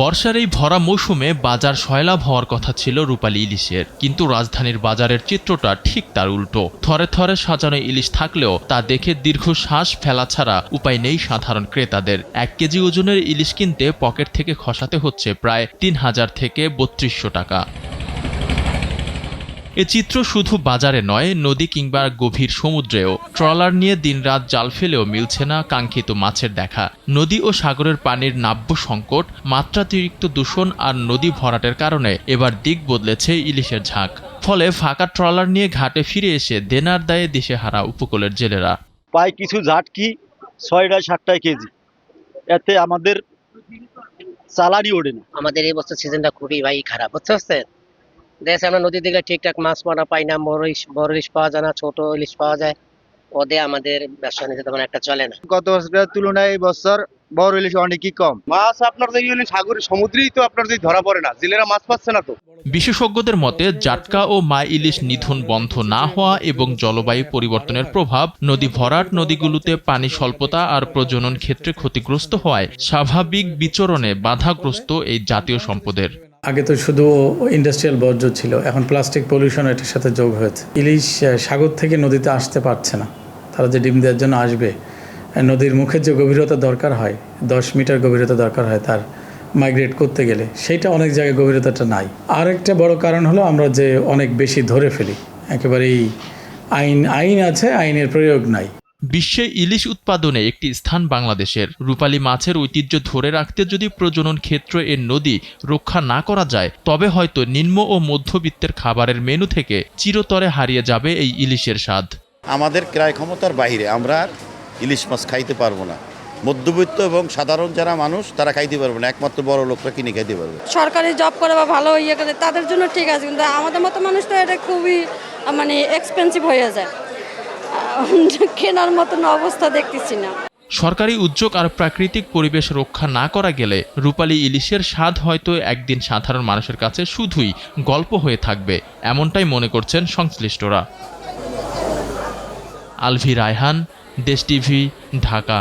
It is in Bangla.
বর্ষার এই ভরা মৌসুমে বাজার সয়লাভ হওয়ার কথা ছিল রূপালী ইলিশের, কিন্তু রাজধানীর বাজারের চিত্রটা ঠিক তার উল্টো। থরে থরে সাজানো ইলিশ থাকলেও তা দেখে দীর্ঘশ্বাস ফেলা ছাড়া উপায় নেই সাধারণ ক্রেতাদের। 1 কেজি ওজনের ইলিশ কিনতে পকেট থেকে খসাতে হচ্ছে প্রায় 3000 থেকে 3200 টাকা। এ চিত্র শুধু বাজারে নয়, নদী কিংবা গভীর সমুদ্রেও। ট্রলার নিয়ে দিনরাত জাল ফেলেও মিলছে না কাঙ্ক্ষিত মাছের দেখা। নদী ও সাগরের পানির নাব্য সংকট, মাত্রাতিরিক্ত দূষণ আর নদী ভরাটের কারণে এবার দিক বদলেছে ইলিশের ঝাঁক। ফলে ফাঁকা ট্রলার নিয়ে ঘাটে ফিরে এসে দেনার দায়ে দিশেহারা উপকূলের জেলেরা। পায় কিছু ঝাটকি 6-7 কেজি, এতে আমাদের চালানি ওঠে না। আমাদের এই বছর সিজনটা খুবই খারাপ, বুঝতে দেশে আমরা নদীর দিকে ঠিকঠাক মাছ মারা পাই না, বড় ইলিশ পাওয়া যায় না, ছোট ইলিশ পাওয়া যায়। ওদের আমাদের ব্যবসা নিতে তেমন একটা চলে না। গত বছরের তুলনায় এই বছর বড় ইলিশ অনেকই কম। মাছ আপনার যে সাগরের সমুদ্রেই তো আপনার যে ধরা পড়ে না, জেলেরা মাছ পাচ্ছে না তো। বিশেষজ্ঞদের মতে জাটকা ও মা ইলিশ নিধন বন্ধ না হওয়া এবং জলবায়ু পরিবর্তনের প্রভাব, নদী ভরাট, নদীগুলোতে পানি স্বল্পতা আর প্রজনন ক্ষেত্রে ক্ষতিগ্রস্ত হওয়ায় স্বাভাবিক বিচরণে বাধাগ্রস্ত এই জাতীয় সম্পদের। আগে তো শুধু ইন্ডাস্ট্রিয়াল বর্জ্য ছিল, এখন প্লাস্টিক পলিউশন এটার সাথে যোগ হয়েছে। ইলিশ সাগর থেকে নদীতে আসতে পারছে না। তারা যে ডিম দেওয়ার জন্য আসবে, নদীর মুখের যে গভীরতা দরকার হয়, 10 মিটার গভীরতা দরকার হয় তার মাইগ্রেট করতে গেলে, সেইটা অনেক জায়গায় গভীরতাটা নাই। আর একটা বড় কারণ হলো আমরা যে অনেক বেশি ধরে ফেলি, একেবারেই আইন আছে, আইনের প্রয়োগ নাই। বিশ্বে ইলিশ উৎপাদনে একটি স্থান বাংলাদেশের। রূপালী মাছের ঐতিহ্য ধরে রাখতে যদি প্রজনন ক্ষেত্র এর নদী রক্ষা না করা যায়, তবে হয়তো নিম্ন ও মধ্যবিত্তের খাবারের মেনু থেকে চিরতরে হারিয়ে যাবে এই ইলিশের স্বাদ। আমাদের ক্রয় ক্ষমতার বাইরে আমরা ইলিশ মাছ খাইতে পারবো না। মধ্যবিত্ত এবং সাধারণ যারা মানুষ তারা খাইতে পারবে না, একমাত্র বড় লোকরা কিনে খাইতে পারবে। সরকারি জব করে বা ভালো ইয়ে করে তাদের জন্য ঠিক আছে, কিন্তু আমাদের মতো মানুষ তো এটা খুবই এক্সপেন্সিভ হয়ে যায়, কেনার মতন অবস্থা দেখতেছি না। সরকারি উদ্যোগ আর প্রাকৃতিক পরিবেশ রক্ষা না করা গেলে রূপালী ইলিশের স্বাদ হয়তো একদিন সাধারণ মানুষের কাছে শুধুই গল্প হয়ে থাকবে, এমনটাই মনে করছেন সংশ্লিষ্টরা। আলভি রায়হান, দেশ টিভি, ঢাকা।